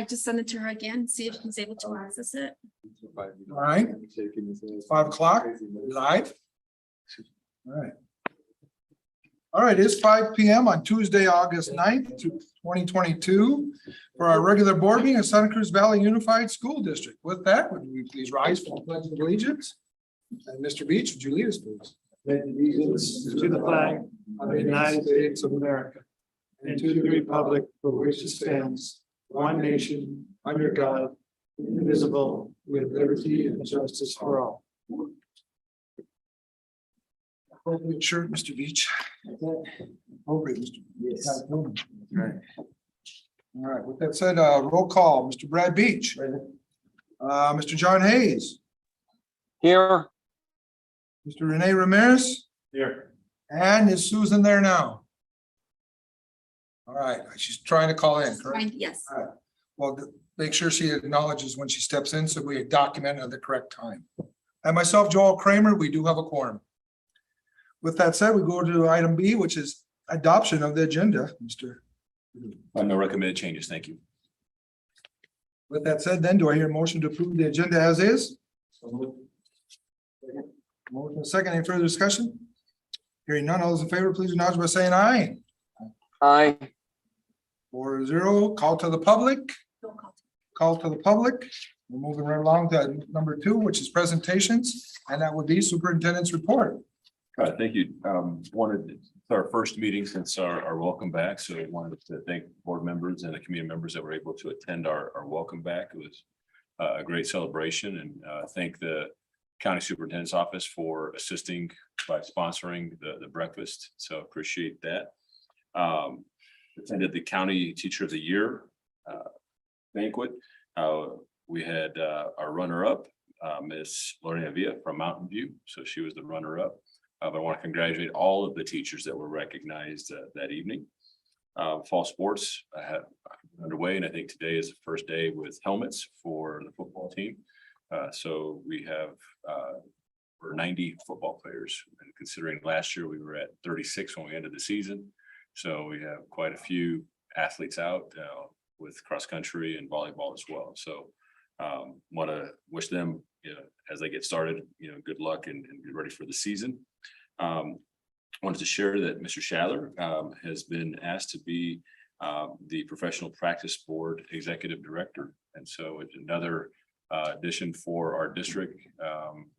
I just send it to her again, see if she's able to access it. All right. 5 o'clock, live. All right. All right, it's 5 p.m. on Tuesday, August 9th, 2022 for our regular board meeting of Santa Cruz Valley Unified School District. With that, would we please rise for the pledge of allegiance? And Mr. Beach, would you lead us, please? Pledge allegiance to the flag of the United States of America and to the republic for which it stands, one nation, under God, indivisible, with liberty and justice for all. Appropriate shirt, Mr. Beach. Appropriate, Mr. Yes. All right. All right, with that said, roll call, Mr. Brad Beach. Mr. John Hayes, Here. Mr. Renee Ramirez, Here. and is Susan there now? All right, she's trying to call in, correct? Fine, yes. Well, make sure she acknowledges when she steps in, so we document at the correct time. And myself, Joel Kramer, we do have a quorum. With that said, we go to item B, which is adoption of the agenda, Mr. No recommended changes. Thank you. With that said, then, do I hear a motion to approve the agenda as is? Motion second, any further discussion? Hearing none, all those in favor, please acknowledge by saying aye. Aye. 4-0, call to the public. Roll call. Call to the public. We're moving right along to number 2, which is presentations, and that would be superintendent's report. Thank you. Wanted, it's our first meeting since our welcome back. So I wanted to thank board members and the community members that were able to attend our welcome back. It was a great celebration, and thank the county superintendent's office for assisting by sponsoring the breakfast. So appreciate that. Attended the county teacher of the year banquet. We had our runner-up, Miss Lorena Villa from Mountain View. So she was the runner-up. But I want to congratulate all of the teachers that were recognized that evening. Fall sports have underway, and I think today is the first day with helmets for the football team. So we have we're 90 football players, and considering last year we were at 36 when we ended the season. So we have quite a few athletes out with cross country and volleyball as well. So want to wish them, as they get started, good luck and get ready for the season. Wanted to share that Mr. Schaller has been asked to be the Professional Practice Board Executive Director. And so it's another addition for our district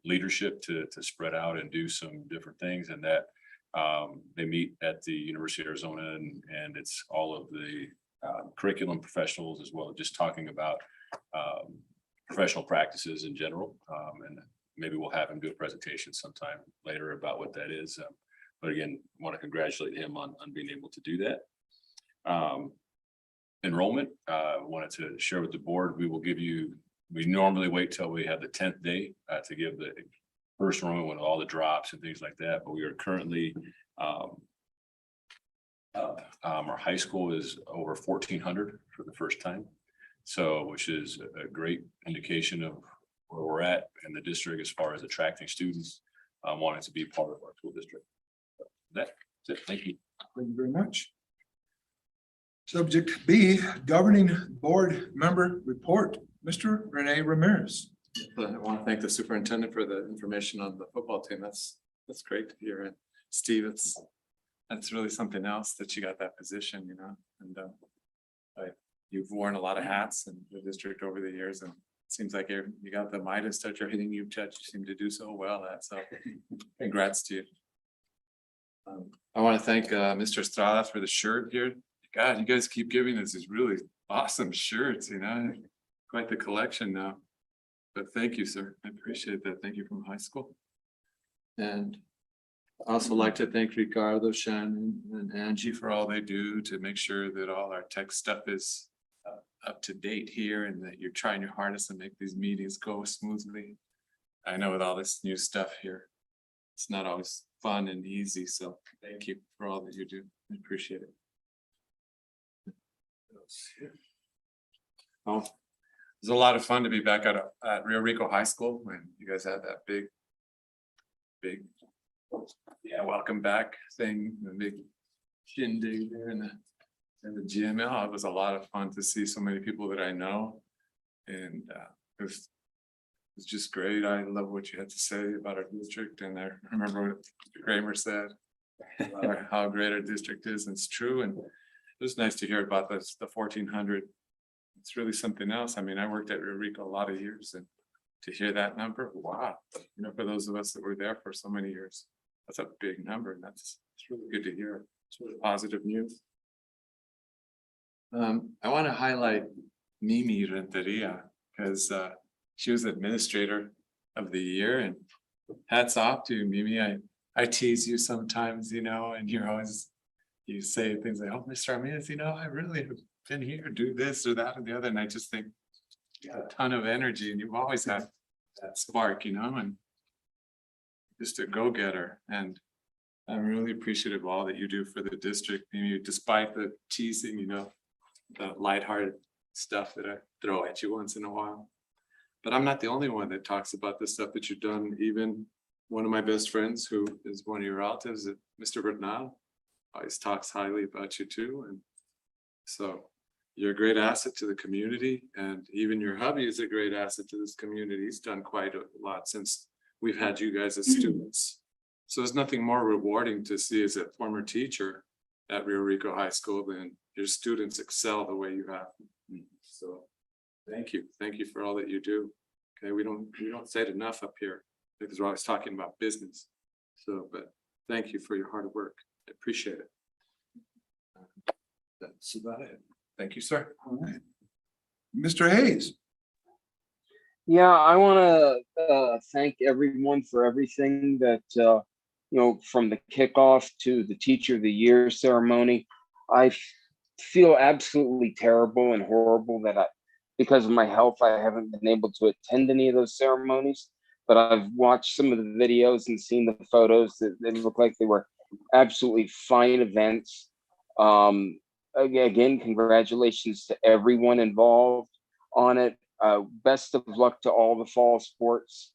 leadership to spread out and do some different things. And that they meet at the University of Arizona, and it's all of the curriculum professionals as well, just talking about professional practices in general. And maybe we'll have him do a presentation sometime later about what that is. But again, want to congratulate him on being able to do that. Enrollment, wanted to share with the board, we normally wait till we have the 10th day to give the first enrollment with all the drops and things like that. But we are currently, our high school is over 1,400 for the first time. So, which is a great indication of where we're at in the district as far as attracting students wanting to be part of our school district. So that's it. Thank you. Thank you very much. Subject B, governing board member report, Mr. Renee Ramirez. I want to thank the superintendent for the information on the football team. That's great to hear. And Steve, that's really something else that you got that position, and you've worn a lot of hats in the district over the years, and it seems like you got the Midas touch. Everything you've touched, you seem to do so well at. So congrats to you. I want to thank Mr. Estrada for the shirt here. God, you guys keep giving us these really awesome shirts, quite the collection now. But thank you, sir. I appreciate that. Thank you from high school. And I also like to thank Ricardo, Shannon, and Angie for all they do to make sure that all our tech stuff is up to date here, and that you're trying your hardest to make these meetings go smoothly. I know with all this new stuff here, it's not always fun and easy. So thank you for all that you do. I appreciate it. Oh, it was a lot of fun to be back at Rio Rico High School when you guys had that big welcome back thing, the big shindig there in the in the GML. It was a lot of fun to see so many people that I know. And it's just great. I love what you had to say about our district, and I remember what Mr. Kramer said about how great our district is, and it's true. And it was nice to hear about this, the 1,400. It's really something else. I mean, I worked at Rio Rico a lot of years, and to hear that number, wow, you know, for those of us that were there for so many years, that's a big number, and it's really good to hear. It's really positive news. I want to highlight Mimi Renteria, because she was administrator of the year, and hats off to Mimi. I tease you sometimes, you know, and you're always, you say things like, oh, Mr. Arminas, you know, I really have been here, do this or that or the other, and I just think you got a ton of energy, and you've always had that spark, you know, and just a go-getter. And I'm really appreciative of all that you do for the district, Mimi, despite the teasing, you know, the lighthearted stuff that I throw at you once in a while. But I'm not the only one that talks about the stuff that you've done. Even one of my best friends, who is one of your relatives, Mr. Bernal, always talks highly about you too. And so you're a great asset to the community, and even your hubby is a great asset to this community. He's done quite a lot since we've had you guys as students. So there's nothing more rewarding to see as a former teacher at Rio Rico High School than your students excel the way you have. So thank you for all that you do. Okay, we don't say it enough up here because we're always talking about business. So, but thank you for your hard work. I appreciate it. That's about it. Thank you, sir. All right. Mr. Hayes. Yeah, I want to thank everyone for everything that, you know, from the kickoff to the Teacher of the Year ceremony. I feel absolutely terrible and horrible that because of my health, I haven't been able to attend any of those ceremonies, but I've watched some of the videos and seen the photos that they look like they were absolutely fine events. Again, congratulations to everyone involved on it. Best of luck to all the fall sports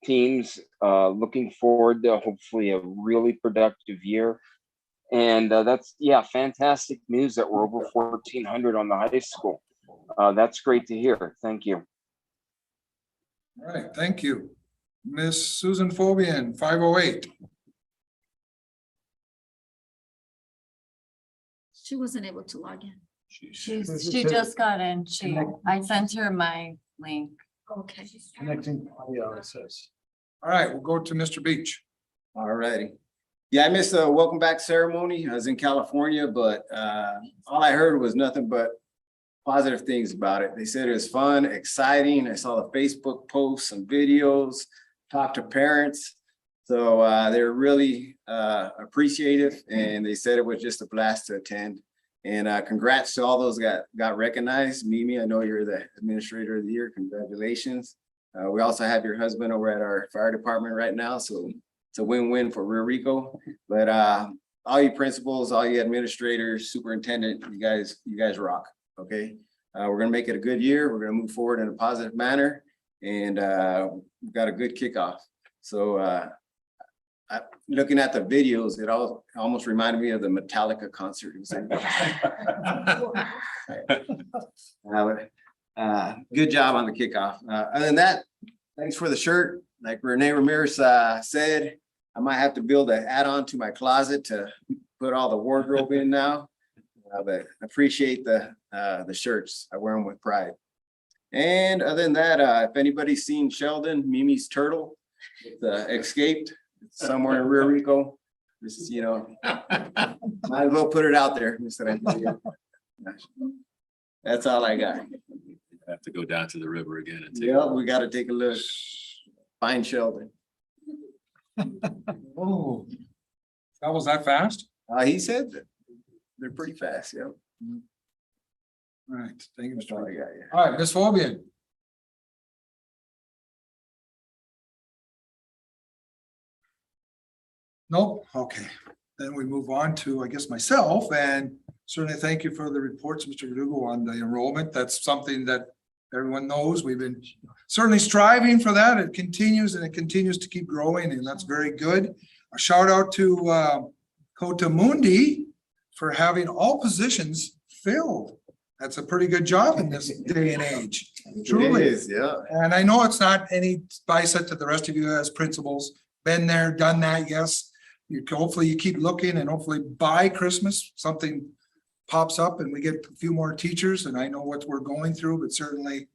teams. Looking forward to hopefully a really productive year. And that's, yeah, fantastic news that we're over 1,400 on the high school. That's great to hear. Thank you. All right, thank you. Miss Susan Fobian, 508. She wasn't able to log in. She just got in. I sent her my link. Okay. Connecting audio, it says. All right, we'll go to Mr. Beach. All righty. Yeah, I missed the welcome back ceremony. I was in California, but all I heard was nothing but positive things about it. They said it was fun, exciting. I saw the Facebook posts and videos, talked to parents. So they were really appreciative, and they said it was just a blast to attend. And congrats to all those that got recognized. Mimi, I know you're the Administrator of the Year. Congratulations. We also have your husband over at our fire department right now, so it's a win-win for Rio Rico. But all you principals, all you administrators, superintendent, you guys rock. Okay, we're gonna make it a good year. We're gonna move forward in a positive manner, and we've got a good kickoff. So looking at the videos, it almost reminded me of the Metallica concert. It was good job on the kickoff. Other than that, thanks for the shirt. Like Renee Ramirez said, I might have to build an add-on to my closet to put all the wardrobe in now. But I appreciate the shirts. I wear them with pride. And other than that, if anybody's seen Sheldon, Mimi's turtle, escaped somewhere in Rio Rico, just, you know, might as well put it out there. That's all I got. Have to go down to the river again and take. Yeah, we got to take a look. Find Sheldon. Oh, that was that fast? He said that they're pretty fast. Yeah. All right, thank you, That's all I Mr. got. Yeah. All right, Ms. Fobian. Nope, okay. Then we move on to, I guess, myself, and certainly thank you for the reports, Mr. Verdugo, on the enrollment. That's something that everyone knows. We've been certainly striving for that. It continues and it continues to keep growing, and that's very good. A shout out to Kota Mundi for having all positions filled. That's a pretty good job in this day and age. It Truly. is, yeah. And I know it's not any bicep to the rest of you as principals, been there, done that, yes. Hopefully you keep looking and hopefully by Christmas, something pops up and we get a few more teachers and I know what we're going through, but certainly,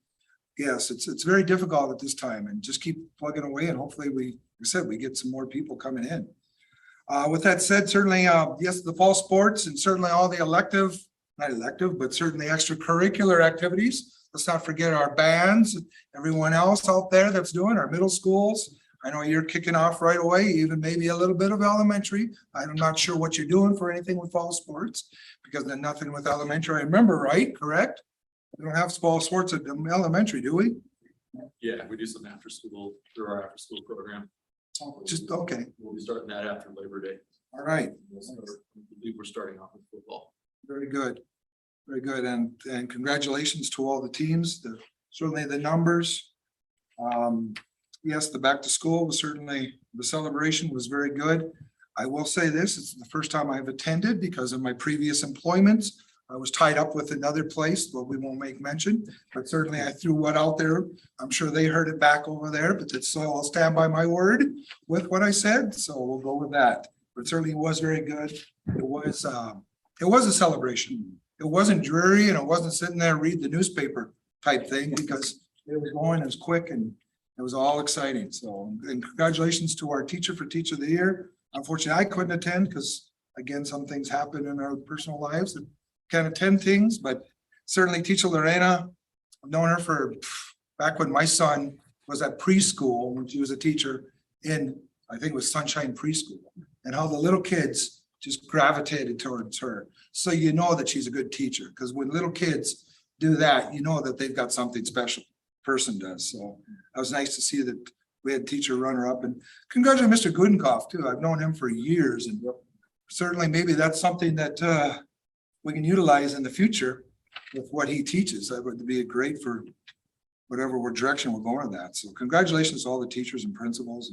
yes, it's very difficult at this time and just keep plugging away and hopefully like I said, we get some more people coming in. With that said, certainly, yes, the fall sports and certainly all the not elective, but certainly extracurricular activities. Let's not forget our bands, everyone else out there that's doing our middle schools. I know you're kicking off right away, even maybe a little bit of elementary. I'm not sure what you're doing for anything with fall sports because then nothing with elementary. I remember, right? Correct? We don't have fall sports at elementary, do we? Yeah, we do some after school through our after school program. Just, okay, We'll be starting that after Labor Day. all right. I believe we're starting off with football. Very good. Very good. And congratulations to all the teams, certainly the numbers. Yes, the back to school was certainly, the celebration was very good. I will say this, it's the first time I've attended because of my previous employments. I was tied up with another place, but we won't make mention, but certainly I threw what out there. I'm sure they heard it back over there, but that's so I'll stand by my word with what I said. So we'll go with that. But certainly it was very good. It was a celebration. It wasn't dreary and it wasn't sitting there read the newspaper type thing because it was going, it was quick and it was all exciting. So, and congratulations to our teacher for Teacher of the Year. Unfortunately, I couldn't attend because again, some things happen in our personal lives that can't attend things, but certainly Teacher Lorena, I've known her for back when my son was at preschool, when she was a teacher in, I think it was Sunshine Preschool, and how the little kids just gravitated towards her. So you know that she's a good teacher, because when little kids do that, you know that they've got something special, person does. So it was nice to see that we had teacher runner up, and congratulate Mr. Gudenkauf too. I've known him for years, and certainly maybe that's something that we can utilize in the future with what he teaches. That would be great for whatever direction we're going with that. So congratulations to all the teachers and principals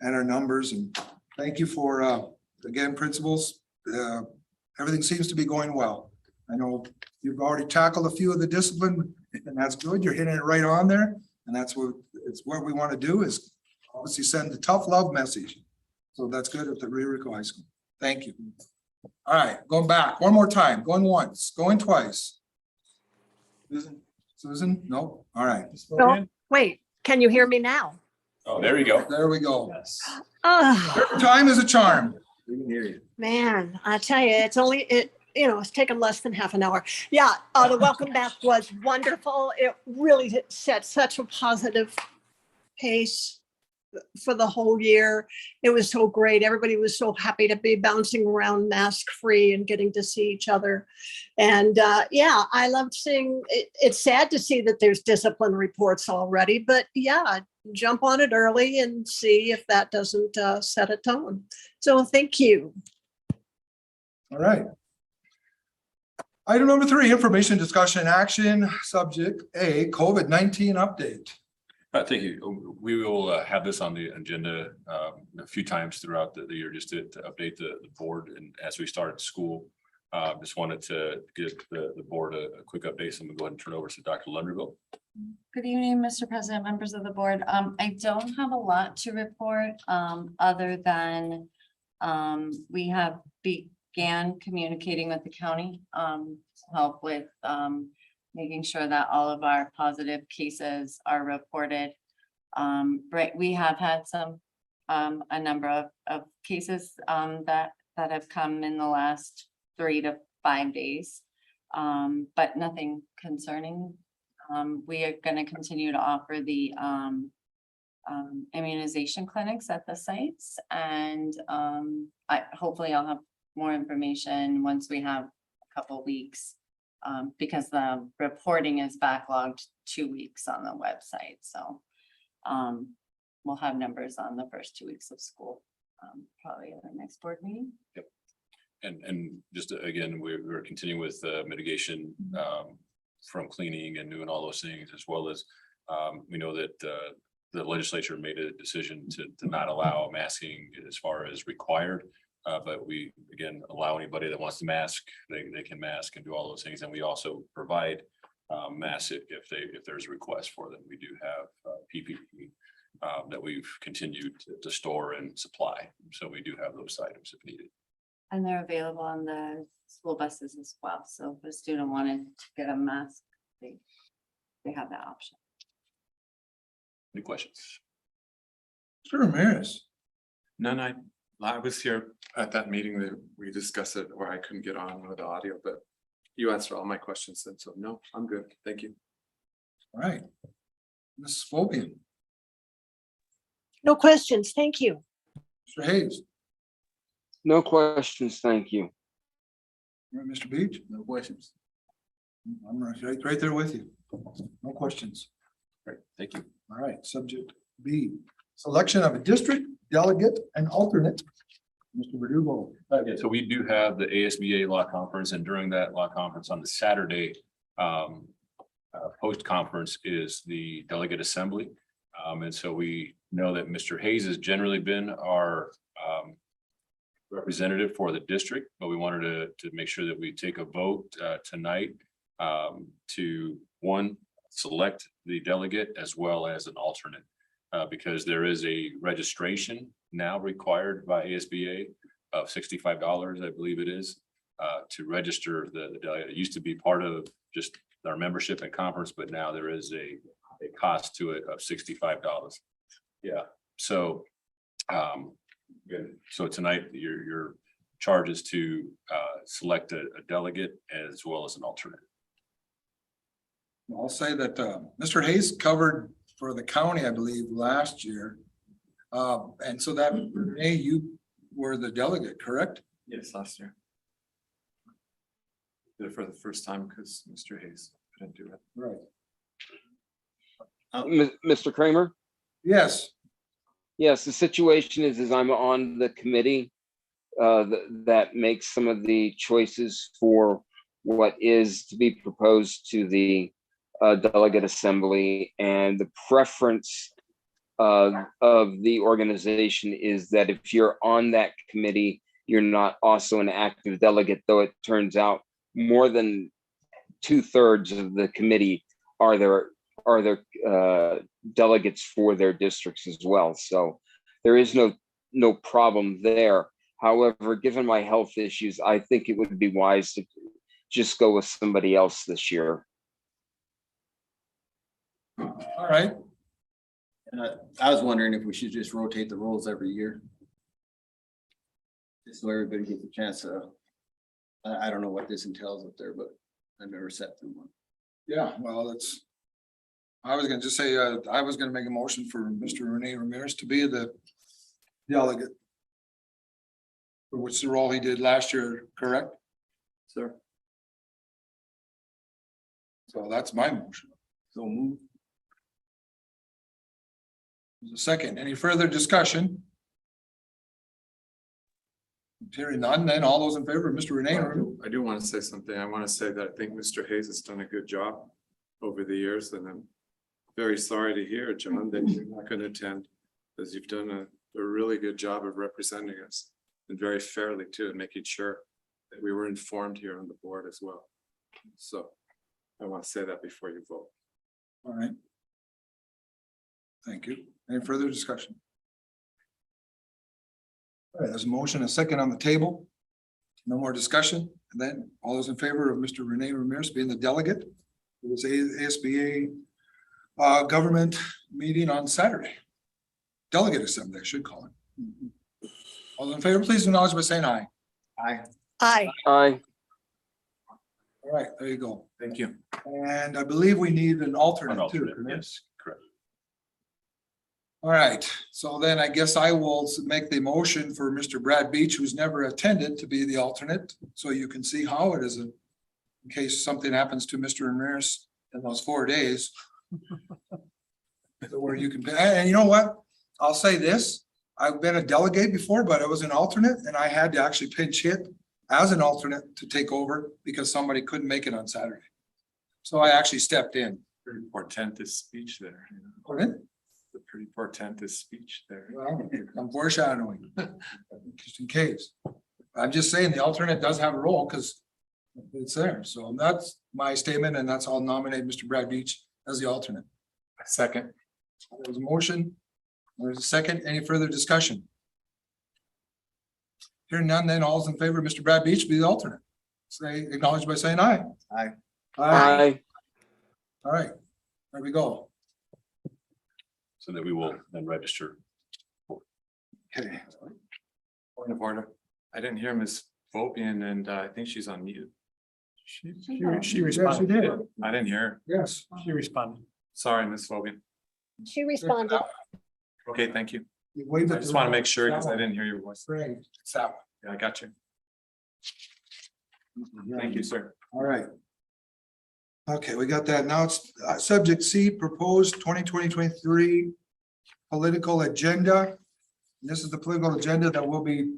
and our numbers, and thank you for again, principals. Everything seems to be going well. I know you've already tackled a few of the discipline, and that's good. You're hitting it right on there. And that's what we want to do is obviously send the tough love message. So that's good at the Rio Rico High School. Thank you. All right, going back one more time, going once, going twice. Susan? No? All right. Spoken? Wait, can you hear me now? Oh, there you go. There we go. Oh, Time is a charm. We can hear you. man, I tell you, it's taken less than half an hour. Yeah, the welcome back was wonderful. It really set such a positive pace for the whole year. It was so great. Everybody was so happy to be bouncing around mask free and getting to see each other. And yeah, I loved seeing it. It's sad to see that there's discipline reports already, but yeah, jump on it early and see if that doesn't set a tone. So thank you. All right. Item number 3, information, discussion, action, subject A, COVID-19 update. Thank you. We will have this on the agenda a few times throughout the year just to update the board. And as we start school, just wanted to give the board a quick update. So I'm gonna go ahead and turn it over to Dr. Lunderville. Good evening, Mr. President, members of the board. I don't have a lot to report, other than we have began communicating with the county to help with making sure that all of our positive cases are reported. Right, we have had a number of cases that have come in the last 3 to 5 days, but nothing concerning. We are going to continue to offer the immunization clinics at the sites, and hopefully I'll have more information once we have a couple weeks, because the reporting is backlogged 2 weeks on the website. So we'll have numbers on the first 2 weeks of school, probably at the next board meeting. Yep. And just again, we're continuing with mitigation from cleaning and doing all those things, as well as we know that the legislature made a decision to not allow masking as far as required. But we, again, allow anybody that wants to mask, they can mask and do all those things. And we also provide masks if there's a request for them. We do have PPE that we've continued to store and supply. So we do have those items if needed. And they're available on the school buses as well. So if a student wanted to get a mask, they have that option. Any questions? Mr. Ramirez. None, I was here at that meeting that we discussed it where I couldn't get on with the audio, but you answered all my questions then, so no, I'm good. Thank you. All right. Ms. Fobian, No questions. Thank you. Mr. Hayes, No questions, thank you. all right, Mr. Beach. No questions. I'm right there with you. No questions. Great, thank you. All right, subject B, selection of a district delegate and alternate. Mr. Verdugo. Yeah, so we do have the ASBA law conference, and during that law conference on the Saturday, post-conference is the delegate assembly. And so we know that Mr. Hayes has generally been our representative for the district, but we wanted to make sure that we take a vote tonight to, one, select the delegate as well as an alternate. Because there is a registration now required by ASBA of $65, I believe it is, to register the delegate. It used to be part of just our membership and conference, but now there is a cost to it of $65. Yeah, so so tonight your charge is to select a delegate as well as an alternate. I'll say that Mr. Hayes covered for the county, I believe, last year. And so that, Renee, you were the delegate, correct? Yes, last year. Did it for the first time because Mr. Hayes couldn't do it. Right. Mr. Kramer? Yes, Yes, the situation is I'm on the committee that makes some of the choices for what is to be proposed to the delegate assembly, and the preference of the organization is that if you're on that committee, you're not also an active delegate, though it turns out more than 2/3 of the committee are there delegates for their districts as well. So there is no problem there. However, given my health issues, I think it would be wise to just go with somebody else this year. all right. And I was wondering if we should just rotate the roles every year. Just so everybody gets a chance to, I don't know what this entails up there, but I've never sat through one. Yeah, well, I was gonna just say, I was gonna make a motion for Mr. Rene Ramirez to be the delegate. For which the role he did last year, correct? Sir. So that's my motion. So move. There's a second. Any further discussion? Hearing none, then all those in favor of Mr. Rene? I do want to say something. I want to say that I think Mr. Hayes has done a good job over the years, and I'm very sorry to hear, John, that you're not going to attend, because you've done a really good job of representing us, and very fairly too, and making sure that we were informed here on the board as well. So I want to say that before you vote. All right. Thank you. Any further discussion? All right, there's a motion, a second on the table. No more discussion. And then all those in favor of Mr. Rene Ramirez being the delegate for this ASBA government meeting on Saturday. Delegate assembly, I should call it. All those in favor, please acknowledge by saying aye. Aye. Aye. Aye. All right, there you go. Thank you. And I believe we need an An alternate too. alternate, correct? yes, correct. All right, so then I guess I will make the motion for Mr. Brad Beach, who's never attended, to be the alternate. So you can see how it is in case something happens to Mr. Ramirez in those 4 days. Where you can, and you know what? I'll say this, I've been a delegate before, but I was an alternate and I had to actually pinch hit as an alternate to take over because somebody couldn't make it on Saturday. So I actually stepped in. Pretty portentous speech there. You know? Pardon? The pretty portentous speech there. Well, I'm foreshadowing, just in case. All I'm just saying the alternate does have a role because it's there. So that's my statement and that's, I'll nominate Mr. Brad Beach as the alternate. Second. There's a motion. There's a second. Any further discussion? Hearing none, then all's in favor of Mr. Brad Beach be the alternate. Say, acknowledge by saying aye. Aye. I, All right, there we go. So that we will then register. Okay. Point of order. I didn't hear Ms. Fobian and I think she's on mute. She Yes, you responded. did. I didn't hear her. Yes. She responded. Sorry, Ms. Fobian. She responded. Okay, thank you. You waved I at just the want to wrong- make sure because that I one. didn't hear your voice. Great. It's that Yeah, I got you. one. Thank you, sir. All right. Okay, we got that. Now it's subject C, proposed 2023 political agenda. This is the political agenda that will be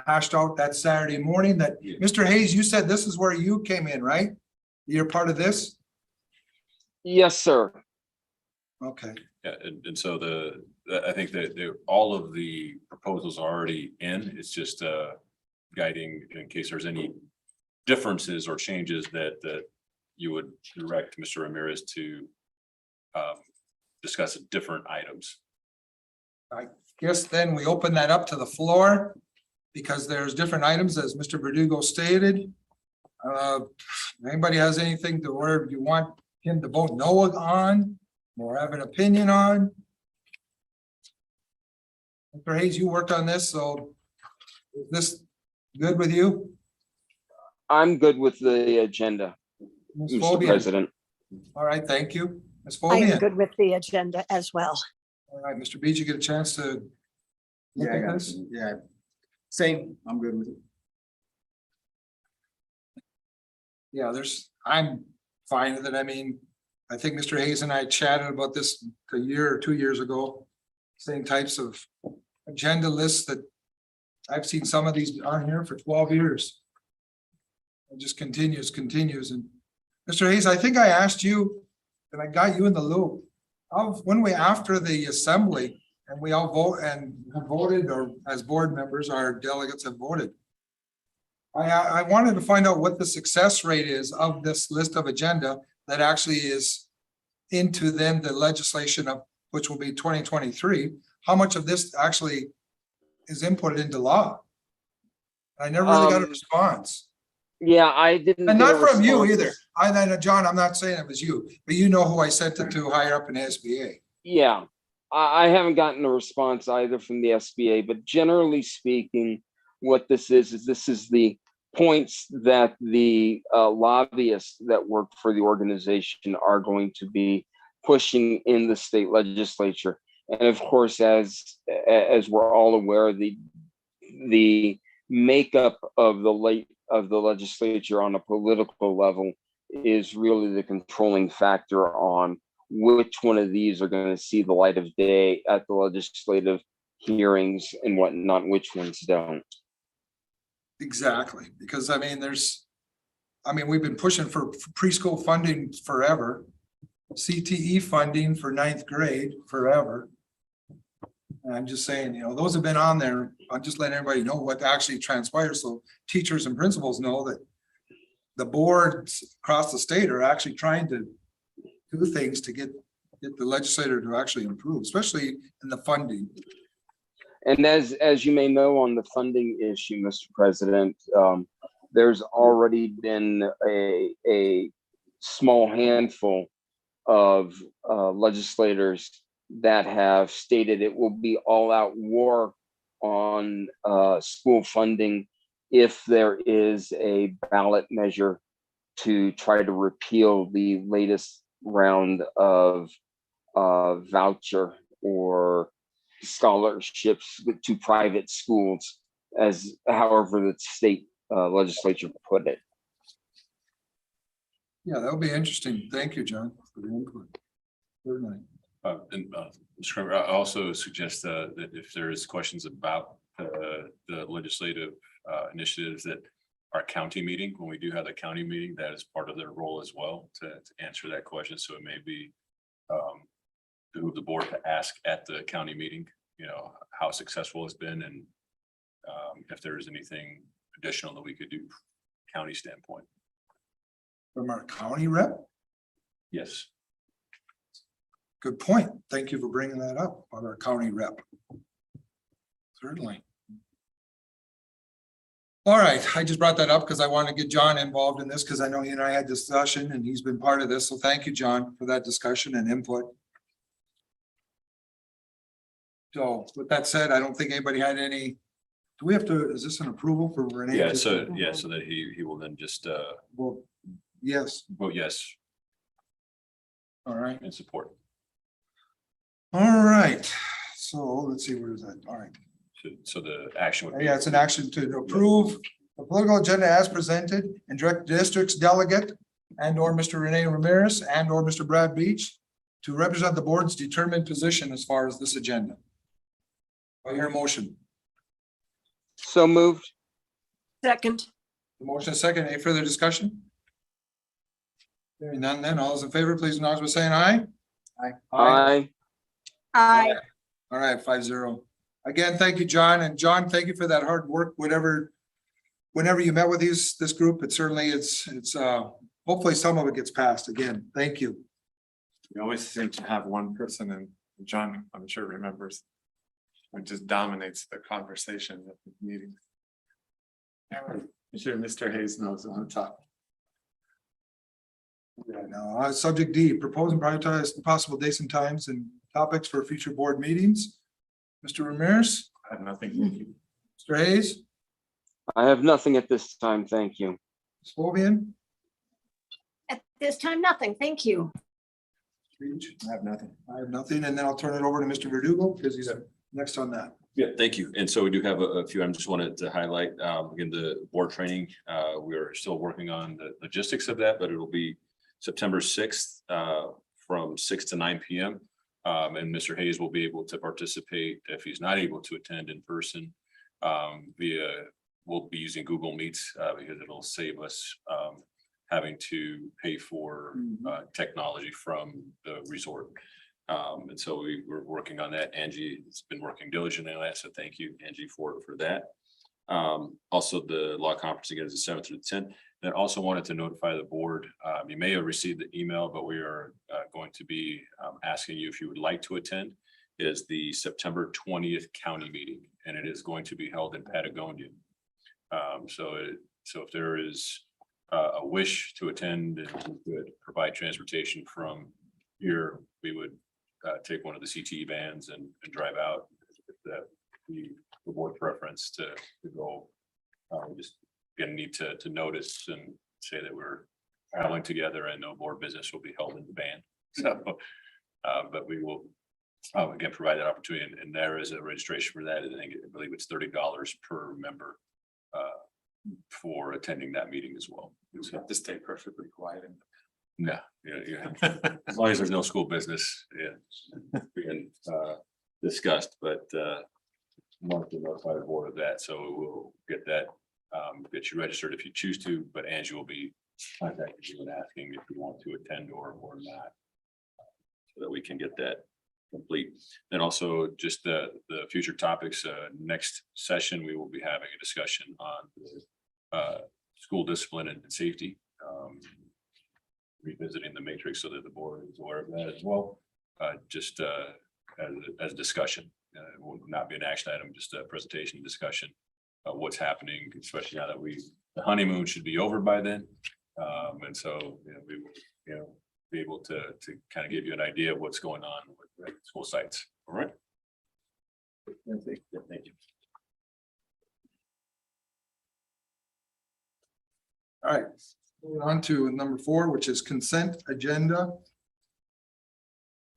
hashed out that Saturday morning that, Yeah. Mr. Hayes, you said this is where you came in, right? You're part of this? yes, sir. Okay, Yeah, and so I think that all of the proposals are already in. It's just guiding in case there's any differences or changes that you would direct Mr. Ramirez to discuss different items. guess then we open that up to the floor because there's different items as Mr. Verdugo stated. Anybody has anything to where you want him to vote no on or have an opinion on? Mr. Hayes, you worked on this, so is this good with you? I'm good with the agenda, Ms. Mr. Fobian? President. All right, thank you. Ms. I am Fobian? good with the agenda as well. All right, Mr. Beach, you get a chance to look Yeah, I at got this? it. Yeah. Same, I'm good with it. Yeah, I'm fine with it. I mean, I think Mr. Hayes and I chatted about this a year or 2 years ago. Same types of agenda lists that I've seen some of these on here for 12 years. It just continues. And Mr. Hayes, I think I asked you, and I got you in the loop. Of when we, after the assembly, and we all vote and have voted, or as board members, our delegates have voted. I wanted to find out what the success rate is of this list of agenda that actually is into then the legislation of, which will be 2023. How much of this actually is inputted into law? I never really got a response. Yeah, I didn't. And get not a from you response. either. John, I'm not saying it was you, but you know who I sent it to higher up in SBA. Yeah, I haven't gotten a response either from the SBA, but generally speaking, what this is the points that the lobbyists that work for the organization are going to be pushing in the state legislature. And of course, as we're all aware, the makeup of the legislature on a political level is really the controlling factor on which one of these are going to see the light of day at the legislative hearings and whatnot, which ones don't. Exactly, because I mean, we've been pushing for preschool funding forever. CTE funding for 9th grade forever. And I'm just saying, those have been on there. I'm just letting everybody know what actually transpires. So teachers and principals know that the boards across the state are actually trying to do things to get the legislator to actually improve, especially in the funding. And as you may know, on the funding issue, Mr. President, there's already been a small handful of legislators that have stated it will be all-out war on school funding if there is a ballot measure to try to repeal the latest round of voucher or scholarships to private schools, as however the state legislature put it. Yeah, that'll be interesting. Thank you, John, for the input. Certainly. Mr. Kramer, I also suggest that if there is questions about the legislative initiatives that our county meeting, when we do have the county meeting, that is part of their role as well to answer that question. So it may be behoove the board to ask at the county meeting, how successful it's been and if there is anything additional that we could do county standpoint. From our county rep? Yes. Good point. Thank you for bringing that up on our county rep. Certainly. All right, I just brought that up because I want to get John involved in this because I know he and I had discussion and he's been part of this. So thank you, John, for that discussion and input. So with that said, I don't think anybody had any, do we have to, is this an approval for Renee? Yeah, so that he will then just Well, yes, vote yes all right. in support. All right, so let's see, where is that? All right. So the action would be. Yeah, it's an action to approve the political agenda as presented and direct district's delegate and or Mr. Rene Ramirez and or Mr. Brad Beach to represent the board's determined position as far as this agenda. I hear a motion. So moved. Second, The motion is second. Any further discussion? Hearing none, then all those in favor, please acknowledge by saying aye. Aye. aye. All right, 5-0. Again, thank you, John. And John, thank you for that hard work, whenever you met with this group, it certainly it's hopefully some of it gets passed. Again, thank you. We always seem to have one person, and John, I'm sure remembers, who just dominates the conversation at the meeting. I'm sure Mr. Hayes knows on top. Yeah, now, subject D, propose and prioritize possible dates and times and topics for future board meetings. Mr. Ramirez, I have nothing. Mr. Hayes, I have nothing at this time. Thank you. Sylvian. At this time, nothing. Thank you. I have nothing. I have nothing, and then I'll turn it over to Mr. Verdugo because he's next on that. Yeah, thank you. And so we do have a few, I just wanted to highlight, again, the board training. We are still working on the logistics of that, but it'll be September 6th from 6 to 9 p.m. And Mr. Hayes will be able to participate if he's not able to attend in person we'll be using Google Meets because it'll save us having to pay for technology from the resort. And so we're working on that. Angie has been working diligently on that. So thank you, Angie, for that. Also, the law conference again is the 7th through the 10th. And I also wanted to notify the board. You may have received the email, but we are going to be asking you if you would like to attend. It is the September 20th county meeting, and it is going to be held in Patagonia. So if there is a wish to attend and could provide transportation from here, we would take one of the CTE vans and drive out. If that the board preference to go. We just gonna need to notice and say that we're traveling together and no board business will be held in the van. So, but we will again provide that opportunity, and there is a registration for that. I believe it's $30 per member for attending that meeting as well. You have to stay perfectly quiet. No, yeah. As long as there's no school business, yeah, being discussed, but want to notify the board of that, so we'll get that, get you registered if you choose to, but Angie will be contacting you and asking if you want to attend or not, so that we can get that complete. And also just the future topics, next session, we will be having a discussion on school discipline and safety. Revisiting the matrix so that the board is aware of that as well. Just as discussion, it will not be an action item, just a presentation discussion of what's happening, especially now that the honeymoon should be over by then. And so we will be able to kind of give you an idea of what's going on with school sites. All right. Thank you. All right, moving on to number 4, which is consent agenda.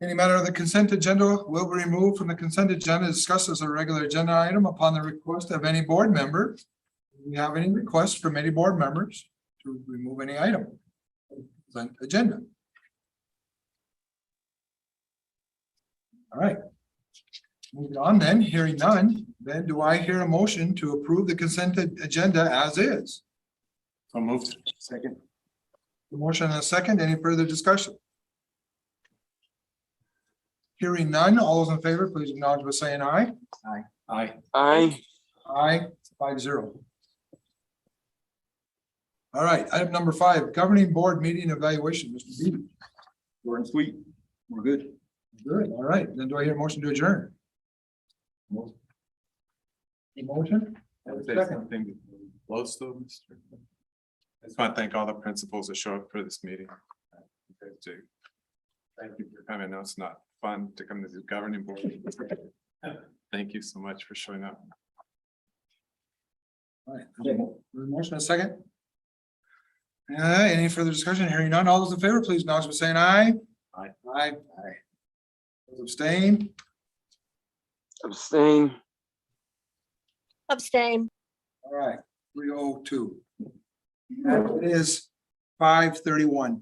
Any matter of the consent agenda will be removed from the consent agenda, discussed as a regular agenda item upon the request of any board member. Do we have any requests from any board members to remove any item? Consent agenda. All right. Moving on then, hearing none, then do I hear a motion to approve the consent agenda as is? So moved. Second. The motion and a second, any further discussion? Hearing none, all those in favor, please acknowledge by saying aye. Aye. Aye. Aye, 5-0. All right, item number 5, governing board meeting evaluation, Mr. Beebe. Short and sweet. We're good. Good, all right, then do I hear a motion to adjourn? A motion? I would say something close though, Mr. I just want to thank all the principals that show up for this meeting. Thank you for coming. I know it's not fun to come to the governing board. Thank you so much for showing up. All right, there's a motion, a second. Any further discussion? Hearing none, all those in favor, please acknowledge by saying aye. Aye. Aye. Those abstain? Abstain. Abstain. All right, 302. And it is 5:31.